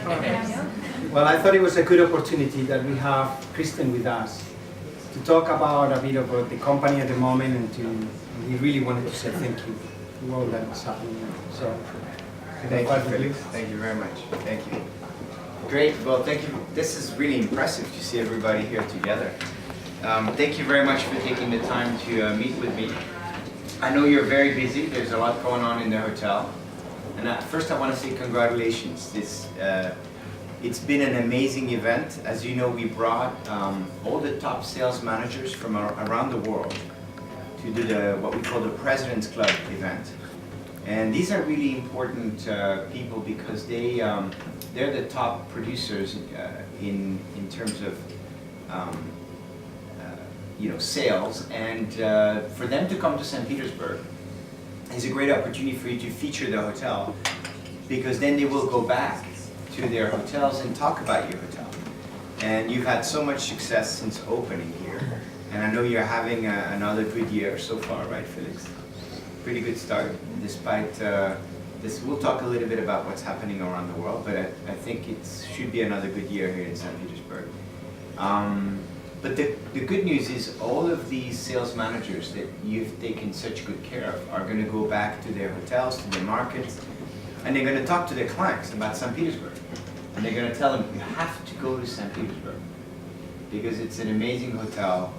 Well, I thought it was a good opportunity that we have Kristen with us to talk about a bit about the company at the moment, and we really wanted to say thank you to all that is happening. So, thank you, Felix. Thank you very much. Thank you. Great. Well, thank you. This is really impressive to see everybody here together. Thank you very much for taking the time to meet with me. I know you're very busy. There's a lot going on in the hotel. And first I want to say congratulations. It's been an amazing event. As you know, we brought all the top sales managers from around the world to do what we call the President's Club event. And these are really important people because they're the top producers in terms of sales, and for them to come to St. Petersburg is a great opportunity for you to feature the hotel, because then they will go back to their hotels and talk about your hotel. And you've had so much success since opening here, and I know you're having another good year so far, right, Felix? Pretty good start, despite this. We'll talk a little bit about what's happening around the world, but I think it should be another good year here in St. Petersburg. But the good news is all of these sales managers that you've taken such good care of are going to go back to their hotels, to their markets, and they're going to talk to their clients about St. Petersburg. And they're going to tell them, you have to go to St. Petersburg because it's an amazing hotel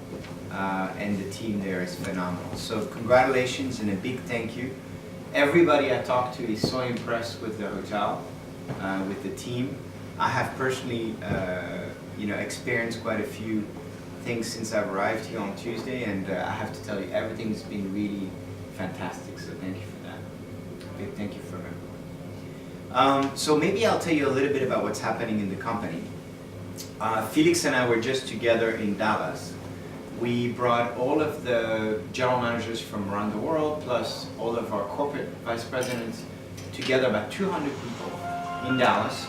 and the team there is phenomenal. So congratulations and a big thank you. Everybody I talked to is so impressed with the hotel, with the team. I have personally experienced quite a few things since I've arrived here on Tuesday, and I have to tell you, everything's been really fantastic, so thank you for that. Big thank you from everyone. So maybe I'll tell you a little bit about what's happening in the company. Felix and I were just together in Dallas. We brought all of the general managers from around the world, plus all of our corporate vice presidents, together, about 200 people in Dallas.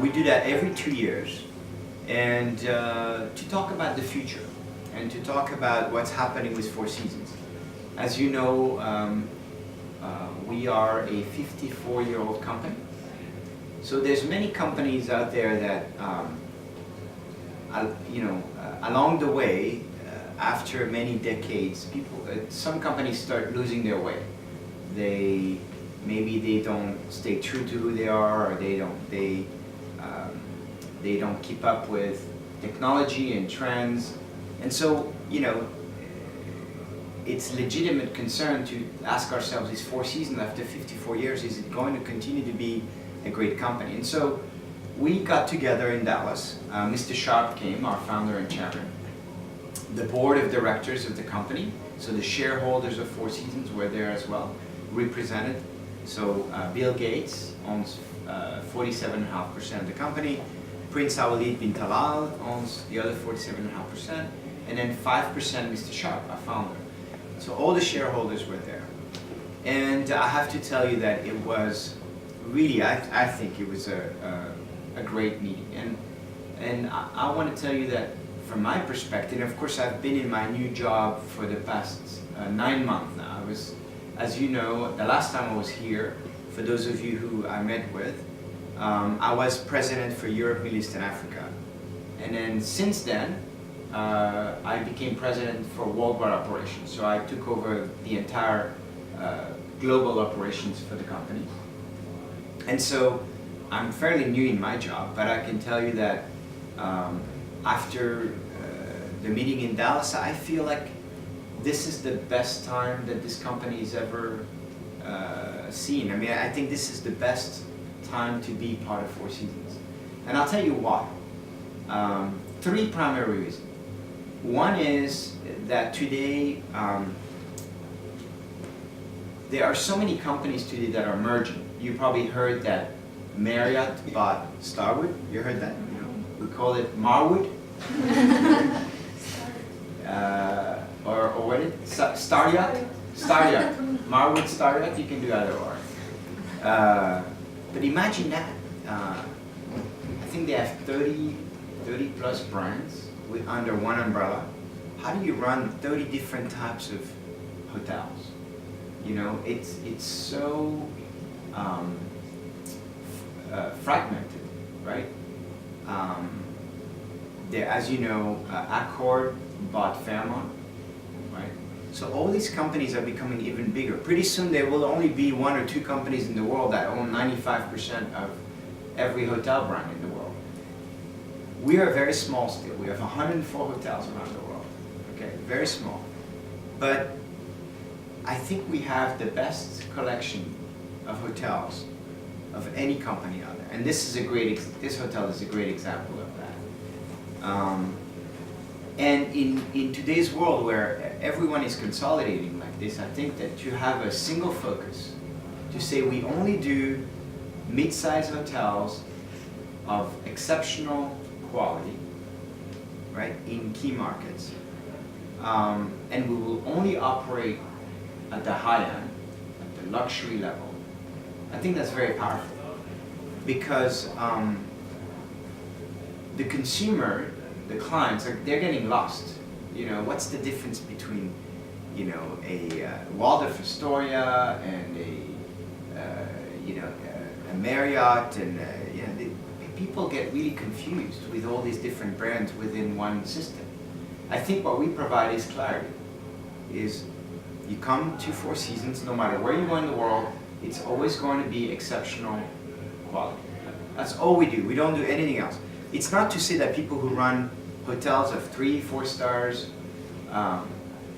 We do that every 2 years. And to talk about the future and to talk about what's happening with Four Seasons. As you know, we are a 54-year-old company. So there's many companies out there that, along the way, after many decades, some companies start losing their way. Maybe they don't stay true to who they are, or they don't keep up with technology and trends. And so, it's legitimate concern to ask ourselves, is Four Seasons after 54 years, is it going to continue to be a great company? And so we got together in Dallas. Mr. Sharp came, our founder and chairman. The board of directors of the company, so the shareholders of Four Seasons were there as well, represented. So Bill Gates owns 47.5% of the company. Prince Walid bin Talal owns the other 47.5%, and then 5% Mr. Sharp, our founder. So all the shareholders were there. And I have to tell you that it was really, I think it was a great meeting. And I want to tell you that from my perspective, and of course I've been in my new job for the past 9 months now. As you know, the last time I was here, for those of you who I met with, I was president for Europe, Middle East, and Africa. And then since then, I became president for worldwide operations. So I took over the entire global operations for the company. And so I'm fairly new in my job, but I can tell you that after the meeting in Dallas, I feel like this is the best time that this company has ever seen. I mean, I think this is the best time to be part of Four Seasons. And I'll tell you why. 3 primary reasons. One is that today, there are so many companies today that are merging. You probably heard that Marriott bought Starwood. You heard that? We call it Marwood. Or what is it? Staryacht? Staryacht. Marwood, Staryacht, you can do either or. But imagine that. I think they have 30 plus brands under one umbrella. How do you run 30 different types of hotels? It's so fragmented. as you know, Accor bought Fairmont, right? So all these companies are becoming even bigger. Pretty soon there will only be 1 or 2 companies in the world that own 95% of every hotel brand in the world. We are very small still. We have 104 hotels around the world, okay? Very small. But I think we have the best collection of hotels of any company out there. And this hotel is a great example of that. And in today's world where everyone is consolidating like this, I think that to have a single focus, to say we only do mid-sized hotels of exceptional quality, right, in key markets, and we will only operate at the high end, at the luxury level. I think that's very powerful because the consumer, the clients, they're getting lost. You know, what's the difference between, you know, a Waldorf Astoria and a Marriott, and you know, people get really confused with all these different brands within one system. I think what we provide is clarity. Is you come to Four Seasons, no matter where you go in the world, it's always going to be exceptional quality. That's all we do. We don't do anything else. It's not to say that people who run hotels of 3, 4 stars are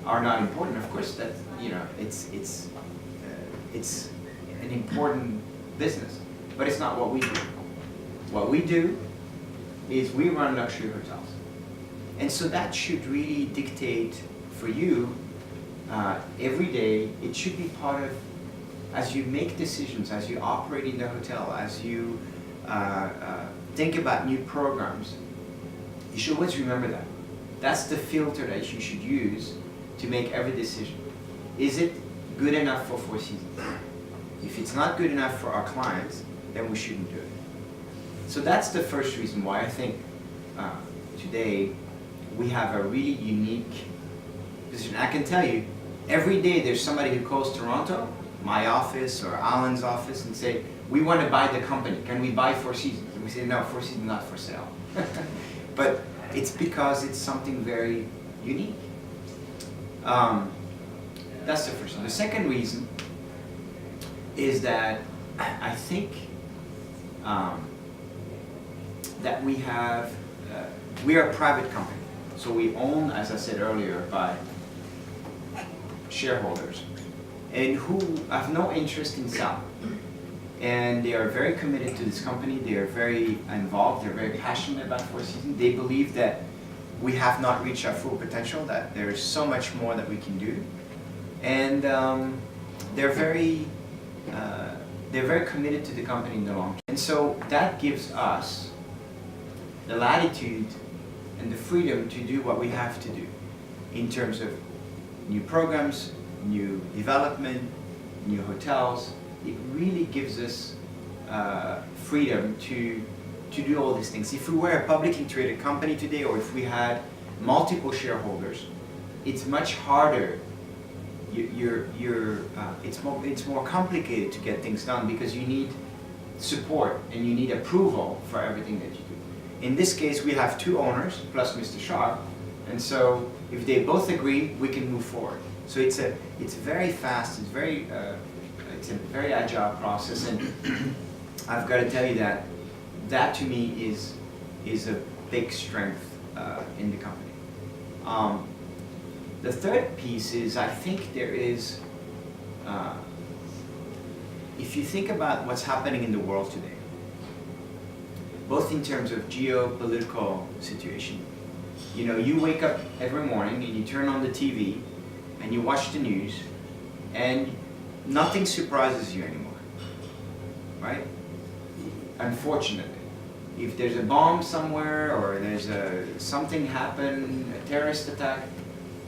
not important. Of course, that, you know, it's an important business, but it's not what we do. What we do is we run luxury hotels, and so that should really dictate for you every day. It should be part of, as you make decisions, as you operate in the hotel, as you think about new programs, you should always remember that. That's the filter that you should use to make every decision. Is it good enough for Four Seasons? If it's not good enough for our clients, then we shouldn't do it. So that's the first reason why I think today we have a really unique position. I can tell you, every day there's somebody who calls Toronto, my office or Alan's office, and say, we want to buy the company. Can we buy Four Seasons? And we say, no, Four Seasons not for sale. But it's because it's something very unique. That's the first one. The second reason is that I think that we are a private company. So we own, as I said earlier, by shareholders and who have no interest in selling. And they are very committed to this company. They are very involved. They're very passionate about Four Seasons. They believe that we have not reached our full potential, that there is so much more that we can do. And they're very committed to the company in the long term. And so that gives us the latitude and the freedom to do what we have to do in terms of new programs, new development, new hotels. It really gives us freedom to do all these things. If we were a publicly traded company today, or if we had multiple shareholders, it's much harder. It's more complicated to get things done because you need support and you need approval for everything that you do. In this case, we have 2 owners plus Mr. Sharp, and so if they both agree, we can move forward. So it's very fast. It's a very agile process, and I've got to tell you that to me is a big strength in the company. The third piece is, I think there is, if you think about what's happening in the world today, both in terms of geopolitical situation, you know, you wake up every morning and you turn on the TV and you watch the news and nothing surprises you anymore, right? Unfortunately. If there's a bomb somewhere or there's something happen, a terrorist attack,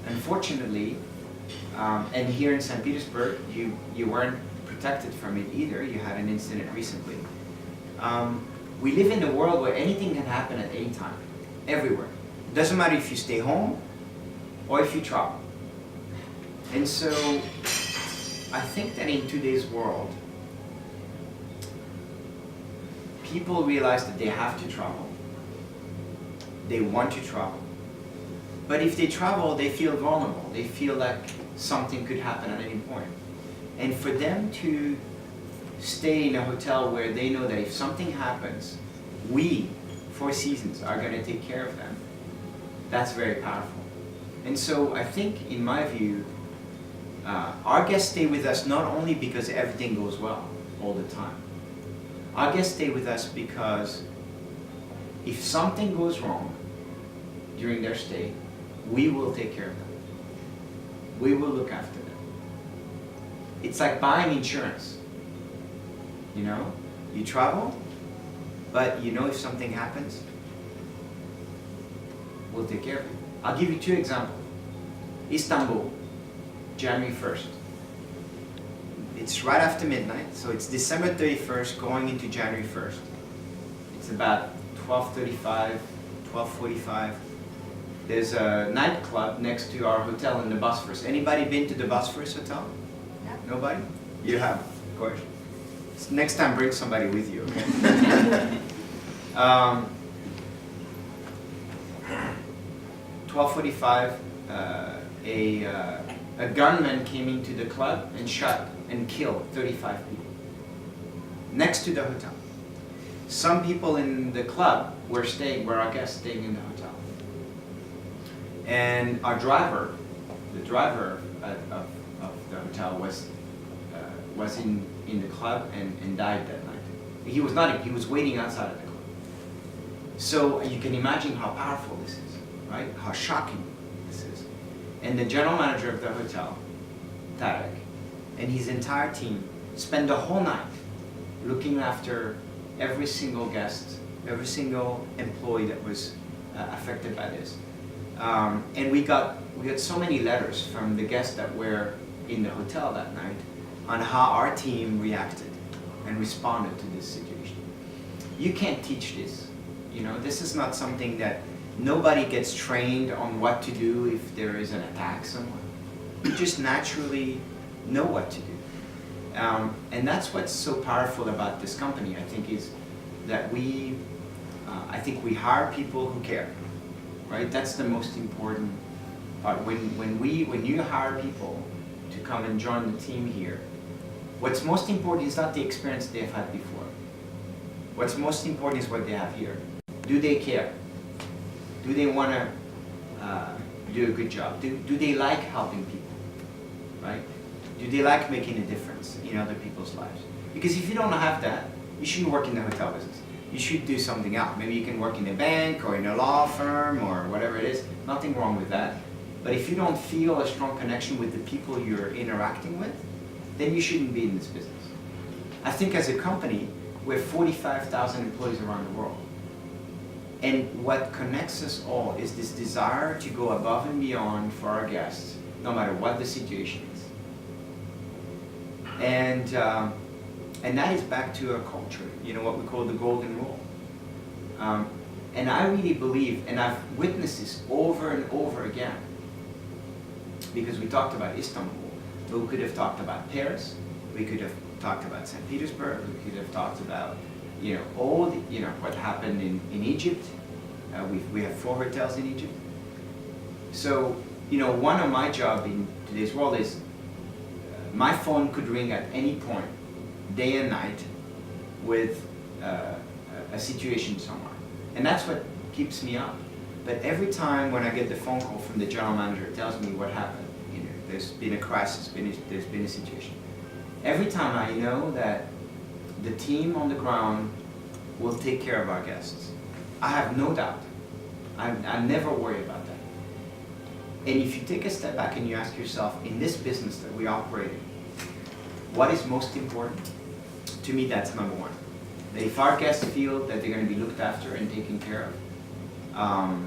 unfortunately, and here in St. Petersburg, you weren't protected from it either. You had an incident recently. We live in a world where anything can happen at any time, everywhere. It doesn't matter if you stay home or if you travel. And so I think that in today's world, people realize that they have to travel. they want to travel. But if they travel, they feel vulnerable. They feel like something could happen at any point. And for them to stay in a hotel where they know that if something happens, we, Four Seasons, are going to take care of them, that's very powerful. And so I think, in my view, our guests stay with us not only because everything goes well all the time. Our guests stay with us because if something goes wrong during their stay, we will take care of them. We will look after them. It's like buying insurance. You know, you travel, but you know if something happens, we'll take care of you. I'll give you two examples. Istanbul, January 1st. It's right after midnight, so it's December 31st going into January 1st. It's about 12:35, 12:45. There's a nightclub next to our hotel in the Bosphorus. Anybody been to the Bosphorus Hotel? Yeah. Nobody? You have, of course. Next time bring somebody with you, okay? 12:45, a gunman came into the club and shot and killed 35 people next to the hotel. Some people in the club were our guests staying in the hotel. And our driver, the driver of the hotel was in the club and died that night. He was waiting outside of the club. So you can imagine how powerful this is, right? How shocking this is. And the general manager of the hotel, Tarek, and his entire team spent the whole night looking after every single guest, every single employee that was affected by this. And we got so many letters from the guests that were in the hotel that night on how our team reacted and responded to this situation. You can't teach this. You know, this is not something that nobody gets trained on what to do if there is an attack somewhere. You just naturally know what to do. And that's what's so powerful about this company, I think, is that I think we hire people who care, right? That's the most important part. When you hire people to come and join the team here, what's most important is not the experience they've had before. What's most important is what they have here. Do they care? Do they want to do a good job? Do they like helping people, right? Do they like making a difference in other people's lives? Because if you don't have that, you shouldn't work in the hotel business. You should do something else. Maybe you can work in a bank or in a law firm or whatever it is. Nothing wrong with that. But if you don't feel a strong connection with the people you're interacting with, then you shouldn't be in this business. I think as a company, we have 45,000 employees around the world. And what connects us all is this desire to go above and beyond for our guests, no matter what the situation is. And that is back to a culture, you know, what we call the golden rule. And I really believe, and I've witnessed this over and over again, because we talked about Istanbul, but we could have talked about Paris, we could have talked about St. Petersburg, we could have talked about, you know, all the, you know, what happened in Egypt. We have 4 hotels in Egypt. So, you know, one of my job in today's world is my phone could ring at any point, day and night, with a situation somewhere. And that's what keeps me up. But every time when I get the phone call from the general manager, it tells me what happened. You know, there's been a crisis, there's been a situation. Every time I know that the team on the ground will take care of our guests. I have no doubt. I never worry about that. And if you take a step back and you ask yourself, in this business that we operate in, what is most important? To me, that's number one. That if our guests feel that they're going to be looked after and taken care of,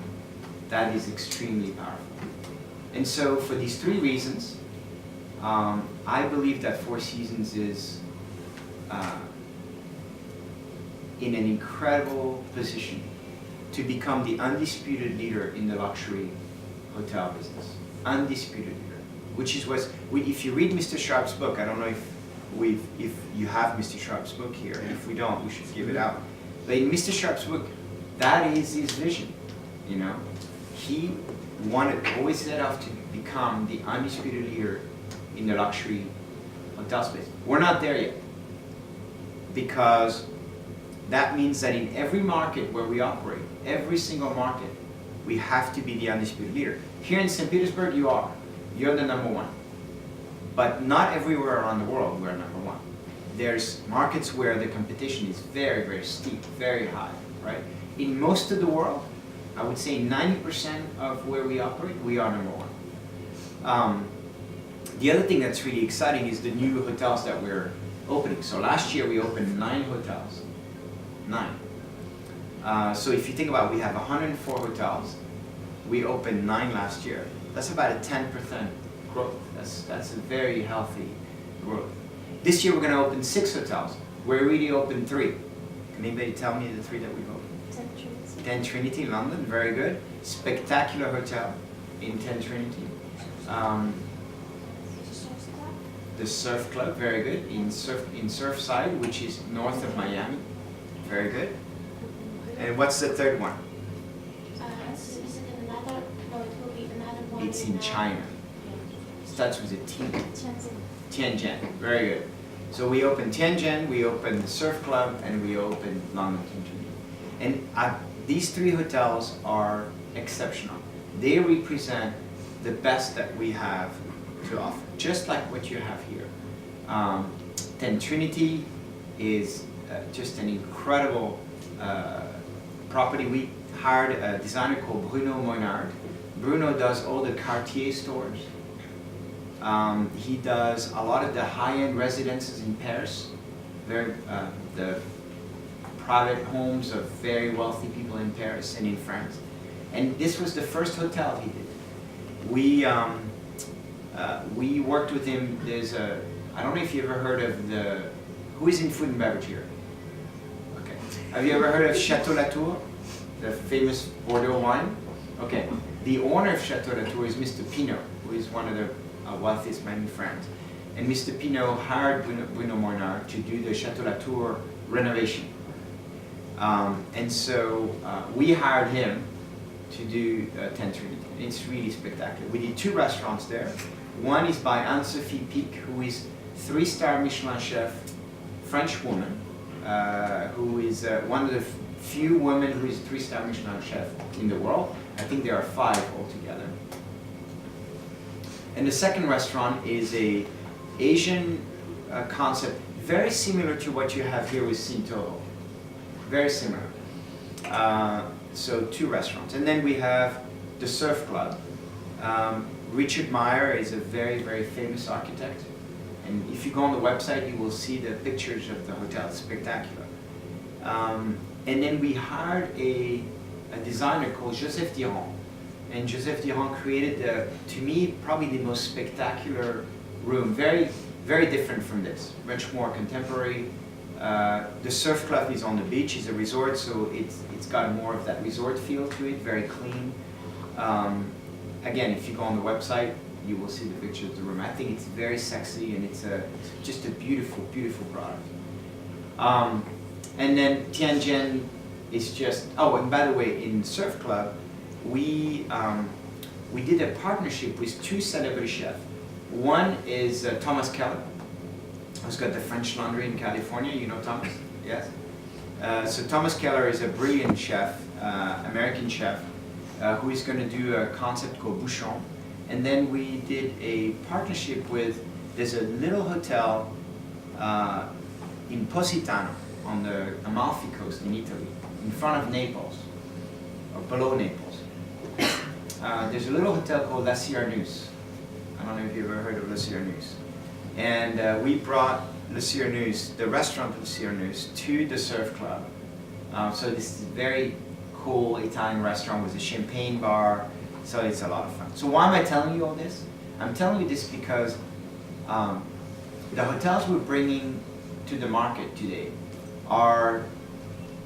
that is extremely powerful. And so for these 3 reasons, I believe that Four Seasons is in an incredible position to become the undisputed leader in the luxury hotel business. Undisputed leader. Which is what, if you read Mr. Sharp's book, I don't know if you have Mr. Sharp's book here. If we don't, we should give it out. But in Mr. Sharp's book, that is his vision. you know, he wanted, always set off to become the undisputed leader in the luxury hotel space. We're not there yet, because that means that in every market where we operate, every single market, we have to be the undisputed leader. Here in St. Petersburg, you are. You're the number one. But not everywhere around the world we're number one. There's markets where the competition is very, very steep, very high, right? In most of the world, I would say 90% of where we operate, we are number one. The other thing that's really exciting is the new hotels that we're opening. So last year we opened 9 hotels. 9. So if you think about it, we have 104 hotels. We opened 9 last year. That's about a 10% growth. That's a very healthy growth. This year we're going to open 6 hotels. We already opened 3. Can anybody tell me the 3 that we've opened? 10 Trinity. 10 Trinity, London, very good. Spectacular hotel in 10 Trinity. The Surf Club, very good, in Surfside, which is north of Miami. Very good. And what's the third one? Is it another, no, it will be another one. It's in China. Starts with a T. Shenzhen. Tianjin, very good. So we opened Tianjin, we opened the Surf Club, and we opened London. And these 3 hotels are exceptional. They represent the best that we have to offer, just like what you have here. 10 Trinity is just an incredible property. We hired a designer called Bruno Moinard. Bruno does all the Cartier stores. He does a lot of the high-end residences in Paris, the private homes of very wealthy people in Paris and in France. And this was the first hotel he did. We worked with him. There's a, I don't know if you ever heard of who is in food and beverage here? Okay. Have you ever heard of Chateau Latour, the famous Bordeaux wine? Okay. The owner of Chateau Latour is Mr. Pinault, who is one of the wealthiest men in France. And Mr. Pinault hired Bruno Moinard to do the Chateau Latour renovation. And so we hired him to do 10 Trinity. It's really spectacular. We did 2 restaurants there. One is by Anne-Sophie Pic, who is 3-star Michelin chef, French woman, who is one of the few women who is 3-star Michelin chef in the world. I think there are 5 altogether. And the second restaurant is a Asian concept, very similar to what you have here with Cinto. Very similar. So 2 restaurants. And then we have the Surf Club. Richard Meyer is a very, very famous architect. And if you go on the website, you will see the pictures of the hotel. It's spectacular. And then we hired a designer called Joseph Diron. And Joseph Diron created, to me, probably the most spectacular room. Very, very different from this. Much more contemporary. The Surf Club is on the beach. It's a resort, so it's got more of that resort feel to it. Very clean. Again, if you go on the website, you will see the picture of the room. I think it's very sexy, and it's just a beautiful, beautiful product. And then Tianjin is just, oh, and by the way, in Surf Club, we did a partnership with 2 celebrity chefs. One is Thomas Keller, who's got the French Laundry in California. You know Thomas? Yes? So Thomas Keller is a brilliant chef, American chef, who is going to do a concept called Bouchon. And then we did a partnership with, there's a little hotel in Positano on the Amalfi Coast in Italy, in front of Naples, or below Naples. There's a little hotel called La Cyrneuse. I don't know if you've ever heard of La Cyrneuse. And we brought La Cyrneuse, the restaurant La Cyrneuse, to the Surf Club. So this is a very cool Italian restaurant with a champagne bar. So it's a lot of fun. So why am I telling you all this? I'm telling you this because the hotels we're bringing to the market today are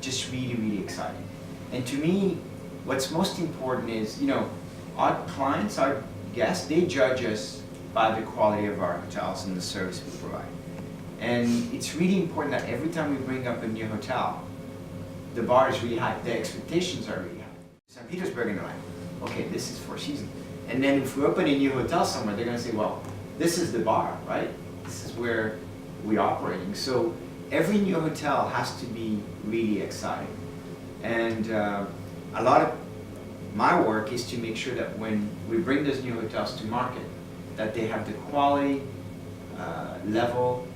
just really, really exciting. And to me, what's most important is, you know, our clients, our guests, they judge us by the quality of our hotels and the service we provide. And it's really important that every time we bring up a new hotel, the bar is really high, the expectations are really high. St. Petersburg, and they're like, okay, this is Four Seasons. And then if we open a new hotel somewhere, they're going to say, well, this is the bar, right? This is where we're operating. So every new hotel has to be really exciting. And a lot of my work is to make sure that when we bring those new hotels to market, that they have the quality level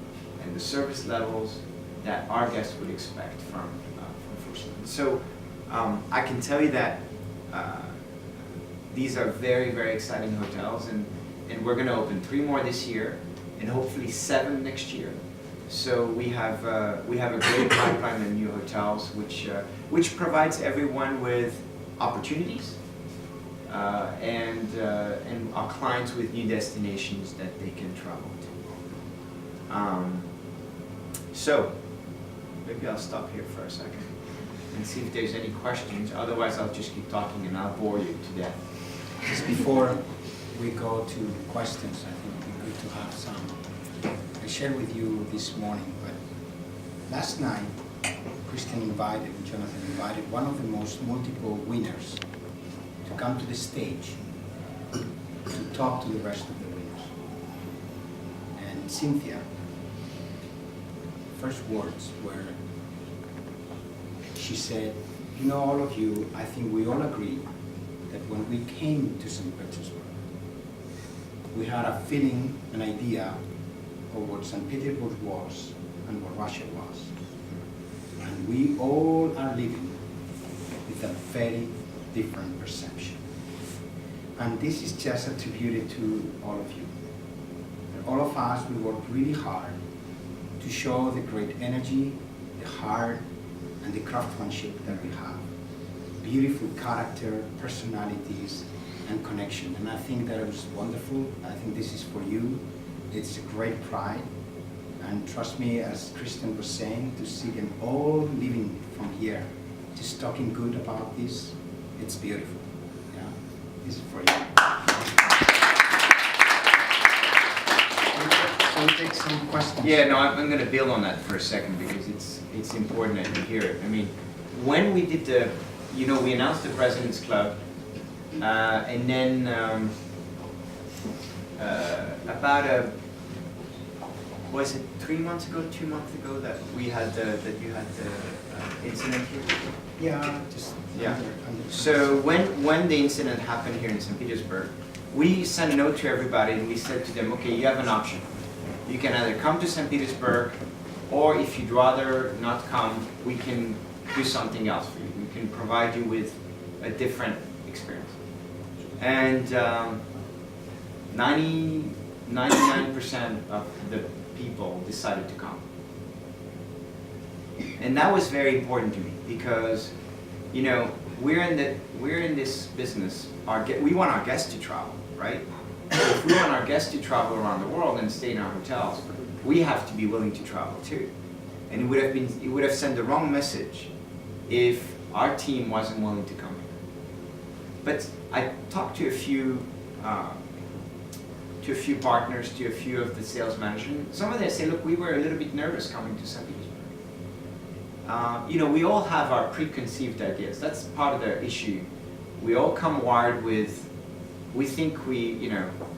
and the service levels that our guests would expect from Four Seasons. So I can tell you that these are very, very exciting hotels, and we're going to open 3 more this year, and hopefully 7 next year. So we have a great pipeline of new hotels, which provides everyone with opportunities, and our clients with new destinations that they can travel to. So maybe I'll stop here for a second and see if there's any questions. Otherwise, I'll just keep talking and I'll bore you to death. Just before we go to questions, I think it would be good to have some. I shared with you this morning, but last night, Jonathan invited one of the most multiple winners to come to the stage to talk to the rest of the winners. And Cynthia, first words were, she said, you know, all of you, I think we all agree that when we came to St. Petersburg, we had a feeling, an idea of what St. Petersburg was and what Russia was. And we all are living with a very different perception. And this is just attributed to all of you. And all of us, we worked really hard to show the great energy, the heart, and the craftsmanship that we have. Beautiful character, personalities, and connection. And I think that it was wonderful. I think this is for you. It's a great pride. And trust me, as Kristen was saying, to see them all living from here, just talking good about this, it's beautiful. Yeah, this is for you. So we take some questions. Yeah, no, I'm going to build on that for a second because it's important that you hear it. I mean, when we did the, we announced the President's Club, and then was it 3 months ago, 2 months ago that you had the incident here? Yeah, just yeah. So when the incident happened here in St. Petersburg, we sent a note to everybody and we said to them, okay, you have an option. You can either come to St. Petersburg, or if you'd rather not come, we can do something else for you. We can provide you with a different experience. And 99% of the people decided to come. And that was very important to me because, we're in this business. We want our guests to travel, right? If we want our guests to travel around the world and stay in our hotels, we have to be willing to travel too. And it would have sent the wrong message if our team wasn't willing to come here. But I talked to a few partners, to a few of the sales managers. Some of them say, look, we were a little bit nervous coming to St. Petersburg. We all have our preconceived ideas. That's part of the issue. We all come wired with, we think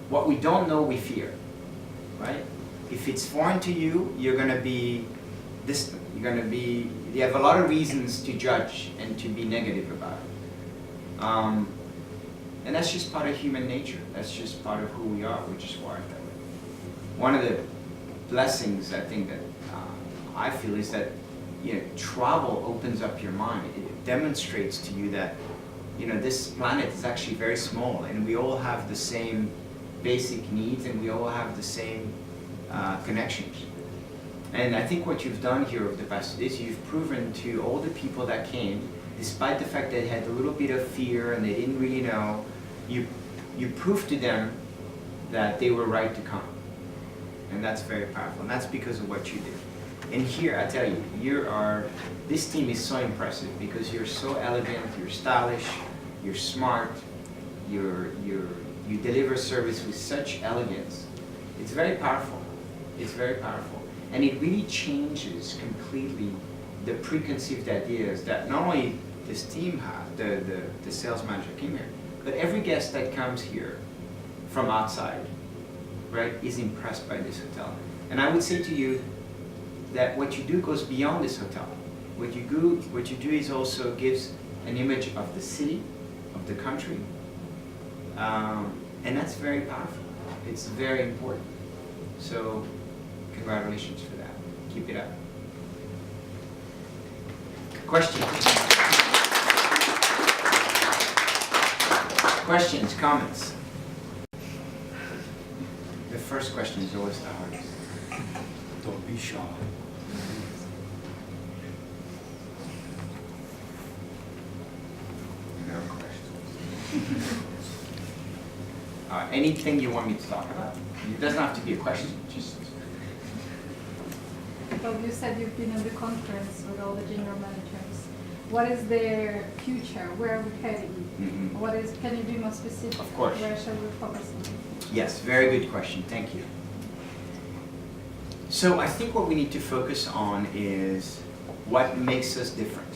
what we don't know, we fear, right? If it's foreign to you, you're going to be distant. You have a lot of reasons to judge and to be negative about it. And that's just part of human nature. That's just part of who we are. We're just wired that way. One of the blessings I think that I feel is that travel opens up your mind. It demonstrates to you that this planet is actually very small, and we all have the same basic needs, and we all have the same connections. And I think what you've done here over the past days, you've proven to all the people that came, despite the fact that they had a little bit of fear and they didn't really know, you proved to them that they were right to come. And that's very powerful, and that's because of what you did. And here, I tell you, this team is so impressive because you're so elegant, you're stylish, you're smart, you deliver service with such elegance. It's very powerful. It's very powerful. And it really changes completely the preconceived ideas that not only this team has, the sales manager came here, but every guest that comes here from outside, right, is impressed by this hotel. And I would say to you that what you do goes beyond this hotel. What you do is also gives an image of the city, of the country, and that's very powerful. It's very important. So, congratulations for that. Keep it up. Questions? Questions, comments? The first question is always the hardest. Don't be shy. No questions. Anything you want me to talk about? It doesn't have to be a question, just... Well, you said you've been in the conference with all the general managers. What is their future? Where are we heading? Mm-hmm. Can you be more specific? Of course. Where shall we focus on? Yes, very good question. Thank you. So I think what we need to focus on is what makes us different.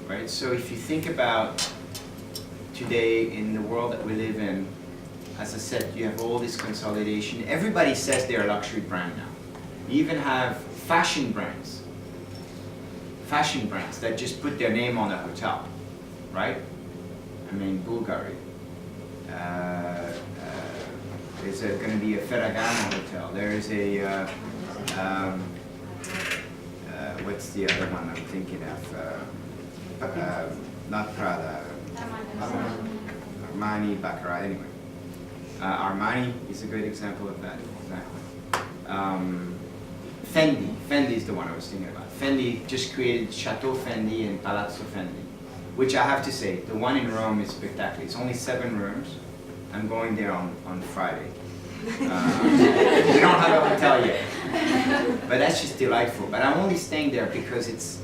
Right? So if you think about today in the world that we live in, as I said, you have all this consolidation. Everybody says they're a luxury brand now. You even have fashion brands that just put their name on a hotel, right? I mean, Bulgari. There's going to be a Ferragamo hotel. There's a, what's the other one I'm thinking of? Not Prada. Armani, Baccarat, anyway. Armani is a great example of that, exactly. Fendi is the one I was thinking about. Fendi just created Chateau Fendi and Palazzo Fendi, which I have to say, the one in Rome is spectacular. It's only 7 rooms. I'm going there on Friday. We don't have a hotel yet, but that's just delightful. But I'm only staying there because it's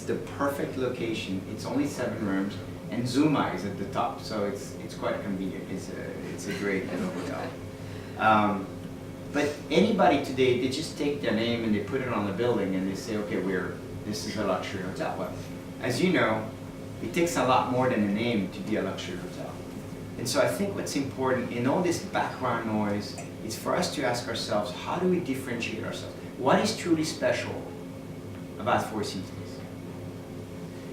the perfect location. It's only 7 rooms, and Zuma is at the top, so it's quite convenient. It's a great little hotel. But anybody today, they just take their name and they put it on the building and they say, okay, this is a luxury hotel. Well, as you know, it takes a lot more than a name to be a luxury hotel. And so I think what's important in all this background noise is for us to ask ourselves, how do we differentiate ourselves? What is truly special about Four Seasons?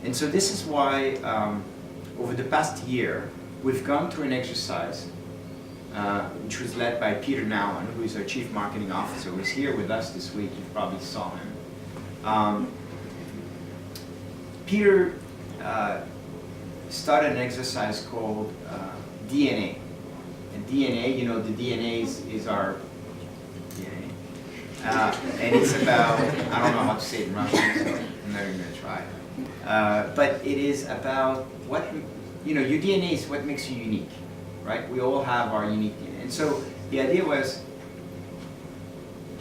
And so this is why over the past year, we've gone through an exercise which was led by Peter Nouwen, who is our Chief Marketing Officer, who was here with us this week. You probably saw him. Peter started an exercise called DNA. And DNA, you know, the DNA is our DNA. And it's about, I don't know how to say it in Russian, so I'm not even going to try. But it is about what, you know, your DNA is what makes you unique, right? We all have our unique DNA. And so the idea was,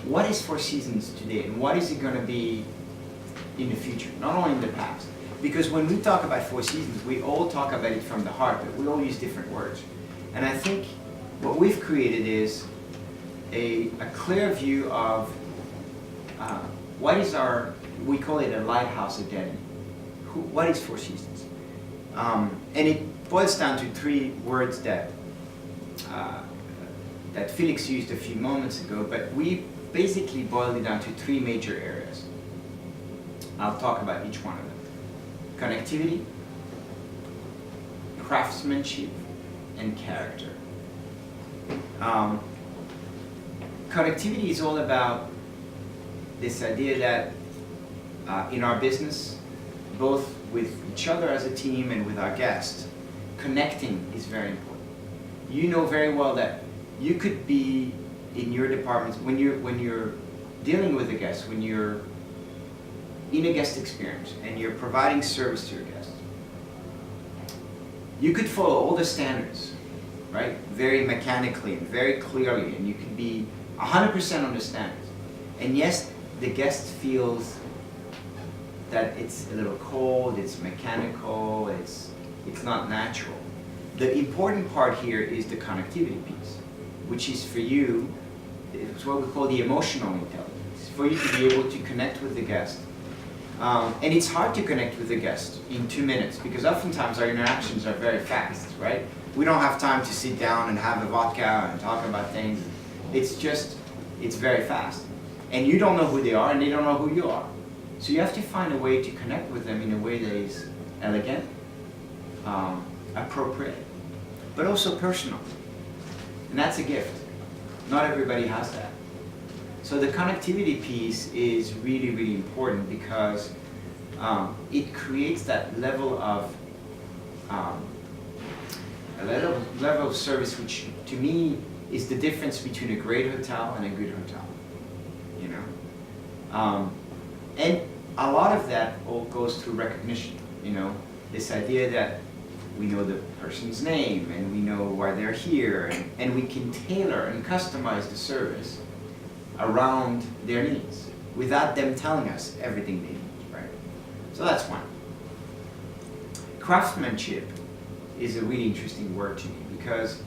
what is Four Seasons today, and what is it going to be in the future, not only in the past? Because when we talk about Four Seasons, we all talk about it from the heart, but we all use different words. And I think what we've created is a clear view of what is our, we call it a lighthouse identity. What is Four Seasons? And it boils down to 3 words that Felix used a few moments ago, but we basically boiled it down to 3 major areas. I'll talk about each one of them. Connectivity, craftsmanship, and character. Connectivity is all about this idea that in our business, both with each other as a team and with our guests, connecting is very important. You know very well that you could be in your departments, when you're dealing with a guest, when you're in a guest experience and you're providing service to your guests, you could follow all the standards, right? Very mechanically and very clearly, and you could be 100% on the standards. And yes, the guest feels that it's a little cold, it's mechanical, it's not natural. The important part here is the connectivity piece, which is for you, it's what we call the emotional intelligence. For you to be able to connect with the guest And it's hard to connect with the guest in 2 minutes because oftentimes our interactions are very fast, right? We don't have time to sit down and have a vodka and talk about things. It's very fast. And you don't know who they are and they don't know who you are. So you have to find a way to connect with them in a way that is elegant, appropriate, but also personal. And that's a gift. Not everybody has that. So the connectivity piece is really, really important because it creates that level of level of service, which to me is the difference between a great hotel and a good hotel. You know, and a lot of that all goes through recognition. You know, this idea that we know the person's name and we know why they're here, and we can tailor and customize the service around their needs without them telling us everything they need, right? So that's one. Craftsmanship is a really interesting word to me because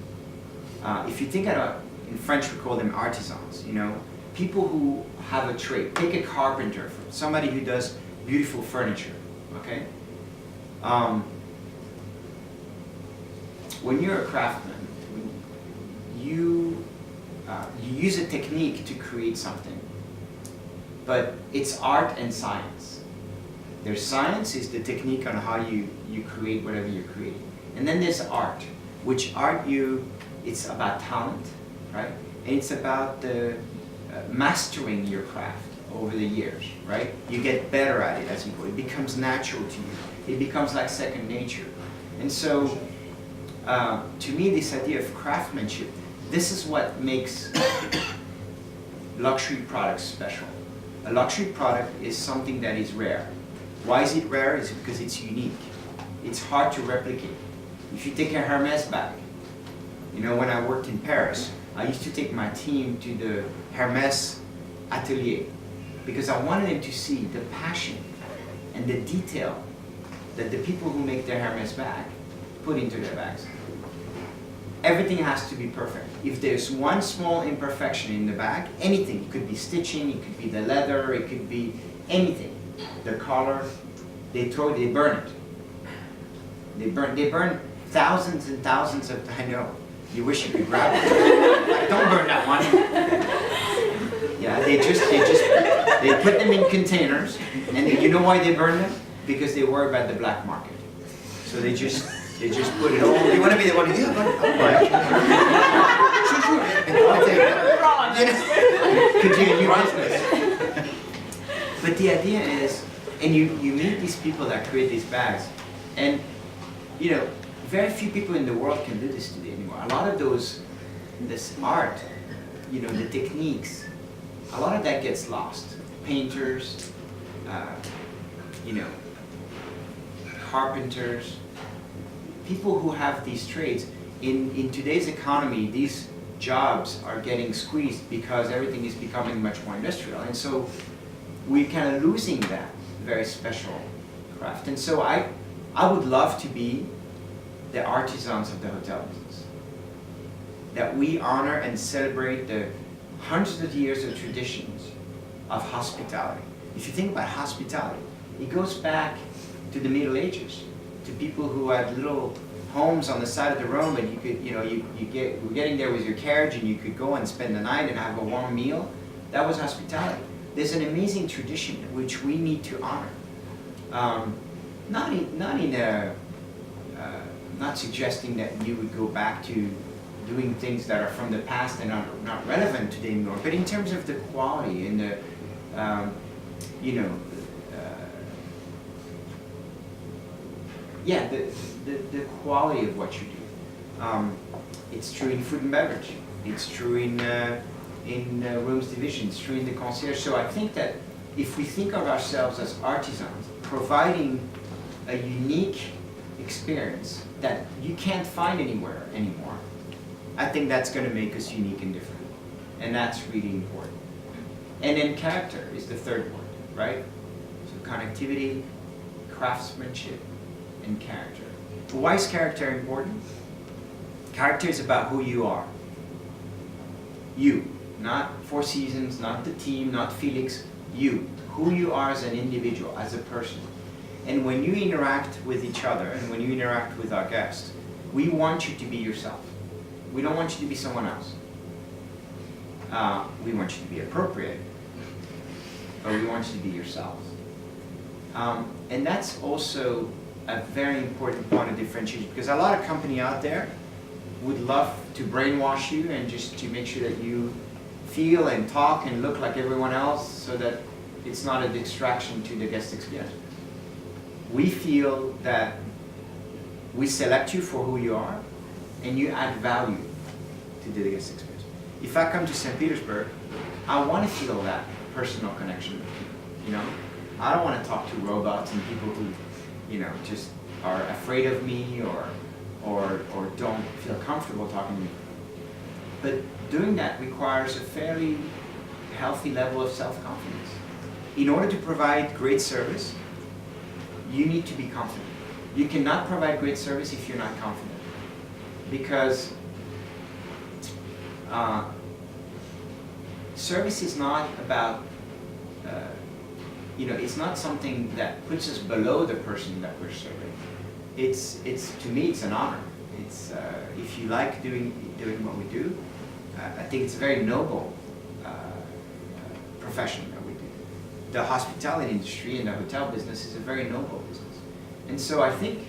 if you think about, in French we call them artisans, you know, people who have a trade. Take a carpenter, somebody who does beautiful furniture, okay? When you're a craftsman, you use a technique to create something, but it's art and science. There's science is the technique on how you create whatever you're creating. And then there's art, which it's about talent, right? And it's about the mastering your craft over the years, right? You get better at it as you go. It becomes natural to you. It becomes like second nature. And so, to me, this idea of craftsmanship, this is what makes luxury products special. A luxury product is something that is rare. Why is it rare? It's because it's unique. It's hard to replicate. If you take a Hermes bag, you know, when I worked in Paris, I used to take my team to the Hermes atelier because I wanted them to see the passion and the detail that the people who make their Hermes bag put into their bags. Everything has to be perfect. If there's one small imperfection in the bag, anything, it could be stitching, it could be the leather, it could be anything, the color, they burn it. They burn thousands and thousands of, I know, you wish you could grab it. Like, don't burn that one. Yeah, they put them in containers, and you know why they burn them? Because they worry about the black market. So they just put it all. You want to be the one who, Continue business. But the idea is, and you meet these people that create these bags, and you know, very few people in the world can do this today anymore. A lot of this art, you know, the techniques, a lot of that gets lost. Painters, you know, carpenters, people who have these trades. In today's economy, these jobs are getting squeezed because everything is becoming much more industrial. And so we're kind of losing that very special craft. And so I would love to be the artisans of the hotel business. That we honor and celebrate the hundreds of years of traditions of hospitality. If you think about hospitality, it goes back to the Middle Ages, to people who had little homes on the side of the road, and you could, you know, we're getting there with your carriage, and you could go and spend the night and have a warm meal. That was hospitality. There's an amazing tradition which we need to honor. Not suggesting that you would go back to doing things that are from the past and are not relevant today anymore, but in terms of the quality and the, you know, yeah, the quality of what you do. It's true in food and beverage. It's true in rooms division. It's true in the concierge. So I think that if we think of ourselves as artisans, providing a unique experience that you can't find anywhere anymore, I think that's going to make us unique and different. And that's really important. And then character is the third one, right? So connectivity, craftsmanship, and character. Why is character important? Character is about who you are. You, not Four Seasons, not the team, not Felix. You, who you are as an individual, as a person. And when you interact with each other and when you interact with our guests, we want you to be yourself. We don't want you to be someone else. We want you to be appropriate, but we want you to be yourself. And that's also a very important point of differentiation, because a lot of company out there would love to brainwash you and just to make sure that you feel and talk and look like everyone else so that it's not a distraction to the guest experience. We feel that we select you for who you are and you add value to the guest experience. If I come to St. Petersburg, I want to feel that personal connection with people, you know? I don't want to talk to robots and people who, you know, just are afraid of me or don't feel comfortable talking to me. But doing that requires a fairly healthy level of self-confidence. In order to provide great service, you need to be confident. You cannot provide great service if you're not confident. Because service is not about, you know, it's not something that puts us below the person that we're serving. It's to me, it's an honor. It's if you like doing what we do, I think it's a very noble profession that we do. The hospitality industry and the hotel business is a very noble business. And so I think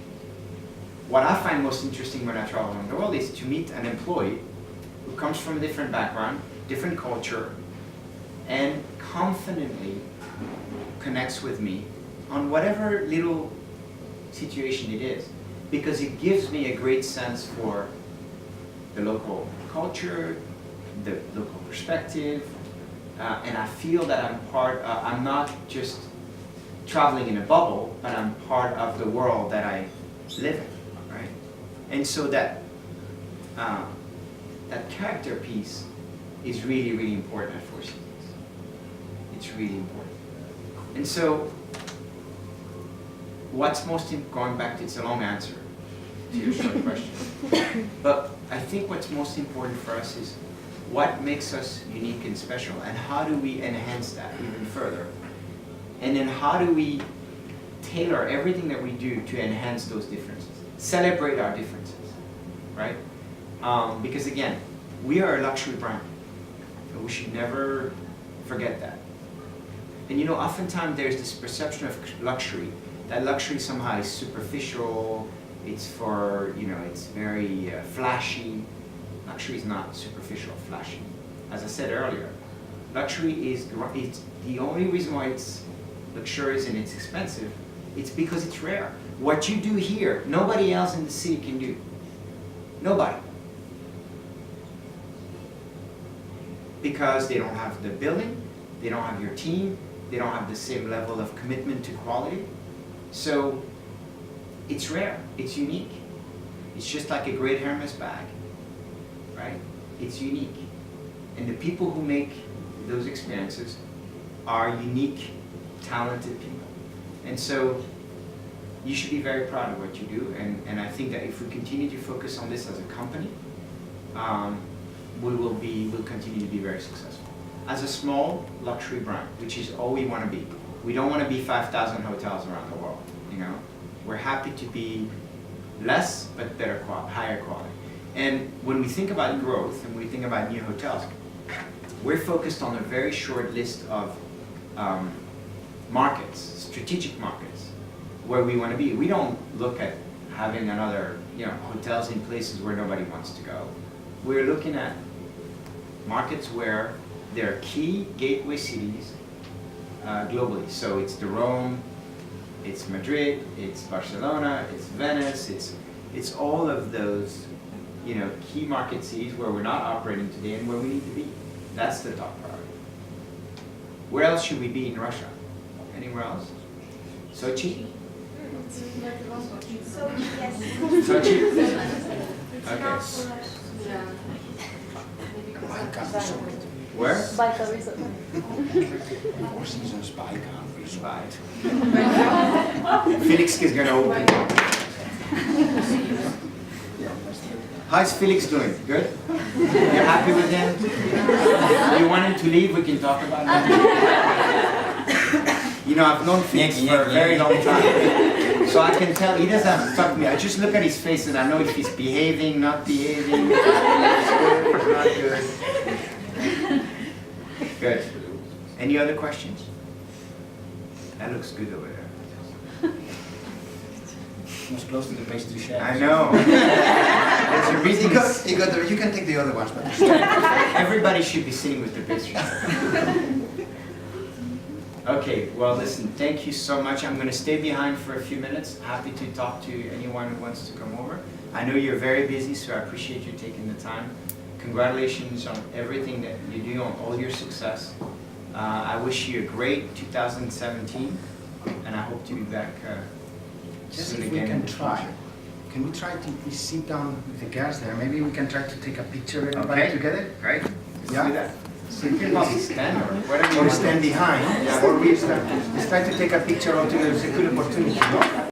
what I find most interesting when I travel around the world is to meet an employee who comes from a different background, different culture, and confidently connects with me on whatever little situation it is, because it gives me a great sense for the local culture, the local perspective, and I feel that I'm not just traveling in a bubble, but I'm part of the world that I live in, right? And so that that character piece is really, really important at Four Seasons. It's really important. And so, going back to, it's a long answer to your short question, but I think what's most important for us is what makes us unique and special, and how do we enhance that even further? And then how do we tailor everything that we do to enhance those differences? Celebrate our differences, right? Because again, we are a luxury brand, and we should never forget that. And you know, oftentimes there's this perception of luxury, that luxury somehow is superficial, it's for, you know, it's very flashy. Luxury is not superficial, flashy. As I said earlier, luxury is the only reason why it's luxurious and it's expensive, it's because it's rare. What you do here, nobody else in the city can do. Nobody. Because they don't have the building, they don't have your team, they don't have the same level of commitment to quality. So it's rare, it's unique. It's just like a great Hermes bag, right? It's unique. And the people who make those experiences are unique, talented people. And so you should be very proud of what you do. And I think that if we continue to focus on this as a company, we'll continue to be very successful. As a small luxury brand, which is all we want to be. We don't want to be 5,000 hotels around the world, you know? We're happy to be less, but better quality, higher quality. And when we think about growth and we think about new hotels, we're focused on a very short list of markets, strategic markets, where we want to be. We don't look at having another, you know, hotels in places where nobody wants to go. We're looking at markets where there are key gateway cities globally. So it's the Rome, it's Madrid, it's Barcelona, it's Venice, it's all of those, you know, key market cities where we're not operating today and where we need to be. That's the top priority. Where else should we be in Russia? Anywhere else? Sochi? So, yes. Sochi? Okay. Where? Four Seasons Baikal Resort. Felix is going to open. How's Felix doing? Good? You're happy with him? You want him to leave? We can talk about that. You know, I've known Felix for a very long time. So I can tell, he doesn't have to talk to me. I just look at his face and I know if he's behaving, not behaving. Not good. Good. Any other questions? That looks good over there. It's close to the pastry chef. I know. There's a reason. You can take the other ones, but Everybody should be sitting with the pastry. Okay, well listen, thank you so much. I'm going to stay behind for a few minutes. Happy to talk to anyone who wants to come over. I know you're very busy, so I appreciate you taking the time. Congratulations on everything that you do, on all your success. I wish you a great 2017, and I hope to be back just soon if we again. can try. Can we try to please sit down with the girls there? Maybe we can try to take a picture everybody Okay. together. Great. Let's Yeah. do that. So you can probably stand or whatever you Or want. stand behind. Yeah. Or we stand. Let's try to take a picture all together. It's a good opportunity, no?